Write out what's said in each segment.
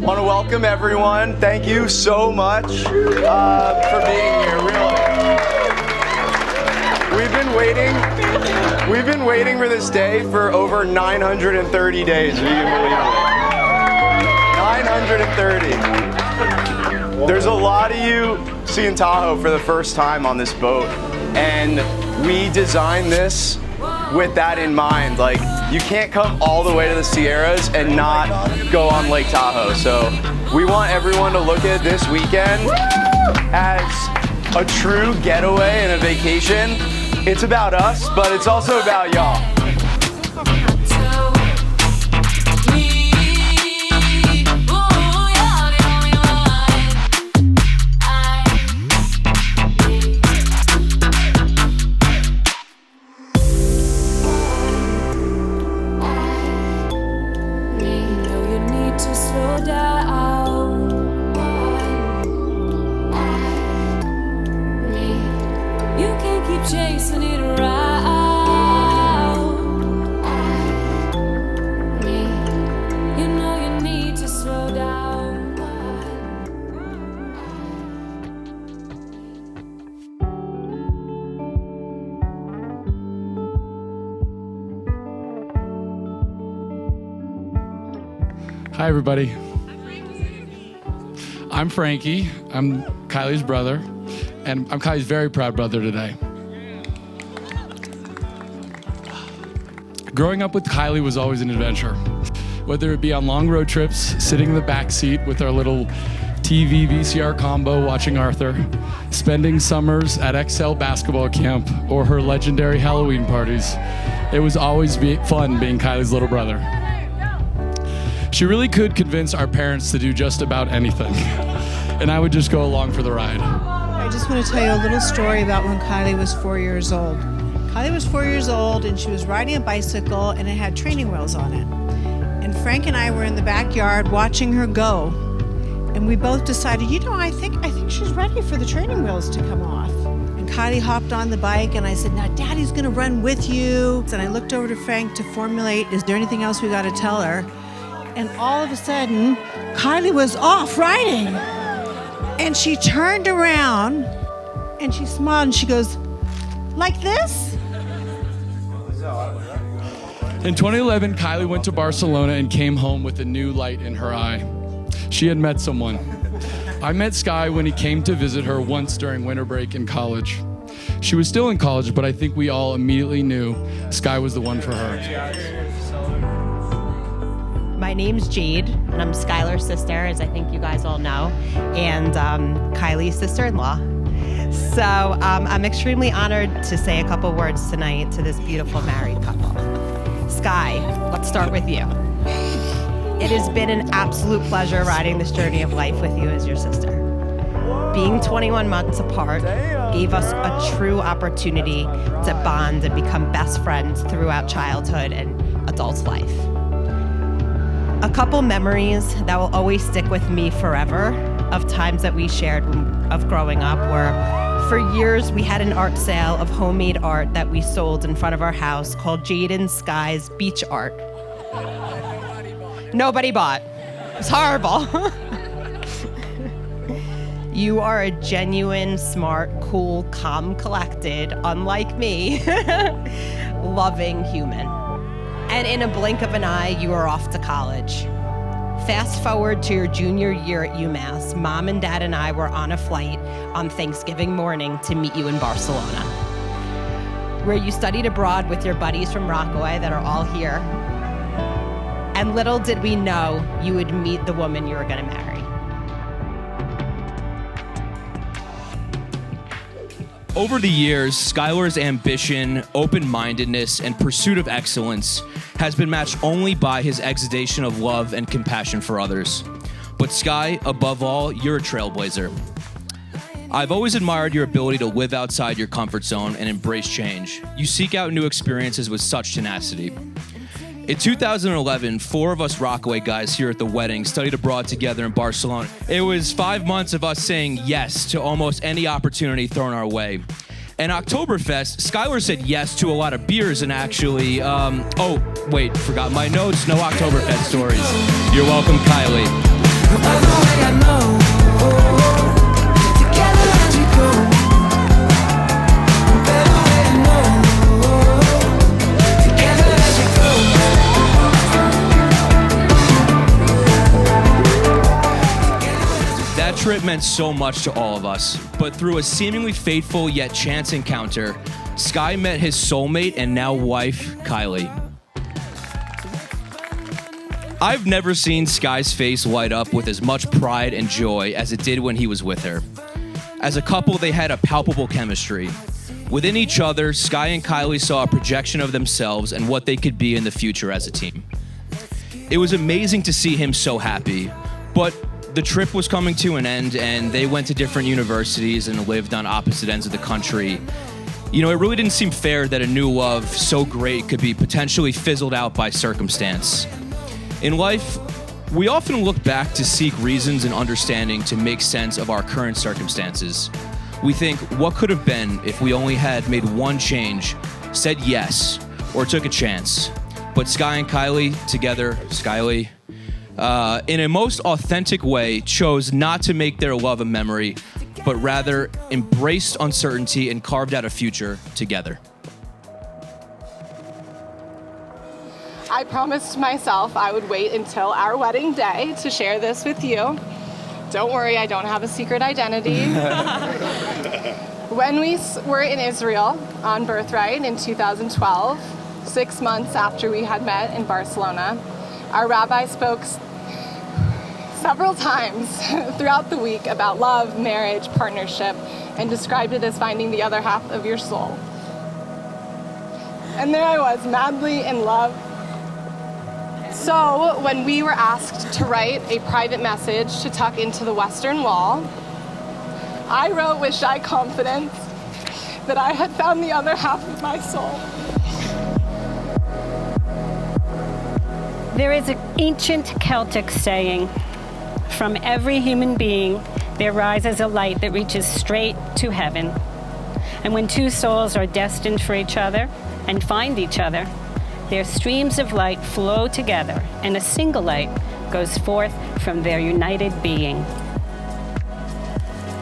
want to welcome everyone. Thank you so much for being here, really. We've been waiting for this day for over 930 days, if you can believe it. 930. There's a lot of you seeing Tahoe for the first time on this boat, and we designed this with that in mind. Like, you can't come all the way to the Sierras and not go on Lake Tahoe. So we want everyone to look at this weekend as a true getaway and a vacation. It's about us, but it's also about y'all. Chasing it around. You know you need to slow down. Hi, everybody. I'm Frankie. I'm Kiley's brother, and I'm Kiley's very proud brother today. Growing up with Kiley was always an adventure. Whether it be on long road trips, sitting in the back seat with our little TV VCR combo watching Arthur, spending summers at XL basketball camp, or her legendary Halloween parties, it was always fun being Kiley's little brother. She really could convince our parents to do just about anything, and I would just go along for the ride. I just want to tell you a little story about when Kiley was 4 years old. Kiley was 4 years old, and she was riding a bicycle, and it had training wheels on it. And Frank and I were in the backyard watching her go, and we both decided, I think she's ready for the training wheels to come off. And Kiley hopped on the bike, and I said, now Daddy's gonna run with you. And I looked over to Frank to formulate, is there anything else we gotta tell her? And all of a sudden, Kiley was off riding. And she turned around, and she smiled, and she goes, like this? In 2011, Kiley went to Barcelona and came home with a new light in her eye. She had met someone. I met Sky when he came to visit her once during winter break in college. She was still in college, but I think we all immediately knew Sky was the one for her. My name's Jade, and I'm Skylar's sister, as I think you guys all know, and Kiley's sister-in-law. So I'm extremely honored to say a couple words tonight to this beautiful married couple. Sky, let's start with you. It has been an absolute pleasure riding this journey of life with you as your sister. Being 21 months apart gave us a true opportunity to bond and become best friends throughout childhood and adult life. A couple memories that will always stick with me forever of times that we shared of growing up were, for years we had an art sale of homemade art that we sold in front of our house called Jade and Sky's Beach Art. Nobody bought. It was horrible. You are a genuine, smart, cool, calm, collected, unlike me, loving human. And in a blink of an eye, you are off to college. Fast forward to your junior year at UMass, Mom and Dad and I were on a flight on Thanksgiving morning to meet you in Barcelona, where you studied abroad with your buddies from Rockaway that are all here. And little did we know you would meet the woman you were gonna marry. Over the years, Skylar's ambition, open-mindedness, and pursuit of excellence has been matched only by his exudation of love and compassion for others. But Sky, above all, you're a trailblazer. I've always admired your ability to live outside your comfort zone and embrace change. You seek out new experiences with such tenacity. In 2011, 4 of us Rockaway guys here at the wedding studied abroad together in Barcelona. It was 5 months of us saying yes to almost any opportunity thrown our way. And Oktoberfest, Skylar said yes to a lot of beers and actually, forgot my notes, no Oktoberfest stories. You're welcome, Kiley. That trip meant so much to all of us, but through a seemingly fateful yet chance encounter, Sky met his soulmate and now wife, Kiley. I've never seen Sky's face light up with as much pride and joy as it did when he was with her. As a couple, they had a palpable chemistry. Within each other, Sky and Kiley saw a projection of themselves and what they could be in the future as a team. It was amazing to see him so happy, but the trip was coming to an end and they went to different universities and lived on opposite ends of the country. You know, it really didn't seem fair that a new love so great could be potentially fizzled out by circumstance. In life, we often look back to seek reasons and understanding to make sense of our current circumstances. We think, what could have been if we only had made one change, said yes, or took a chance? But Sky and Kiley together, Skyly, in a most authentic way, chose not to make their love a memory, but rather embraced uncertainty and carved out a future together. I promised myself I would wait until our wedding day to share this with you. Don't worry, I don't have a secret identity. When we were in Israel on Birthright in 2012, 6 months after we had met in Barcelona, our rabbi spoke several times throughout the week about love, marriage, partnership, and described it as finding the other half of your soul. And there I was, madly in love. So when we were asked to write a private message to tuck into the Western Wall, I wrote with shy confidence that I had found the other half of my soul. There is an ancient Celtic saying, "From every human being, there rises a light that reaches straight to heaven." And when two souls are destined for each other and find each other, their streams of light flow together, and a single light goes forth from their united being.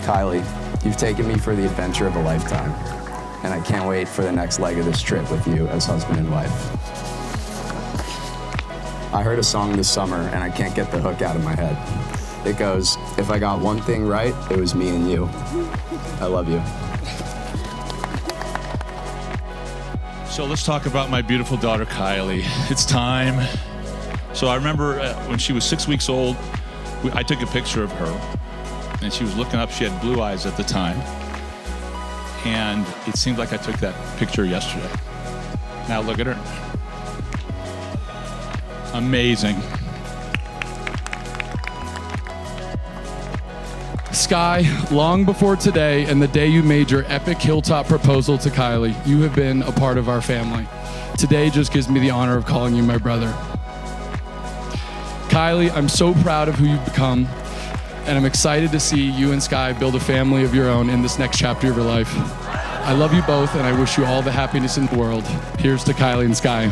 Kiley, you've taken me for the adventure of a lifetime, and I can't wait for the next leg of this trip with you as husband and wife. I heard a song this summer, and I can't get the hook out of my head. It goes, "If I got one thing right, it was me and you." I love you. So let's talk about my beautiful daughter, Kiley. It's time. So I remember when she was 6 weeks old, I took a picture of her, and she was looking up. She had blue eyes at the time, and it seemed like I took that picture yesterday. Now look at her. Amazing. Sky, long before today and the day you made your epic hilltop proposal to Kiley, you have been a part of our family. Today just gives me the honor of calling you my brother. Kiley, I'm so proud of who you've become, and I'm excited to see you and Sky build a family of your own in this next chapter of your life. I love you both, and I wish you all the happiness in the world. Here's to Kiley and Sky.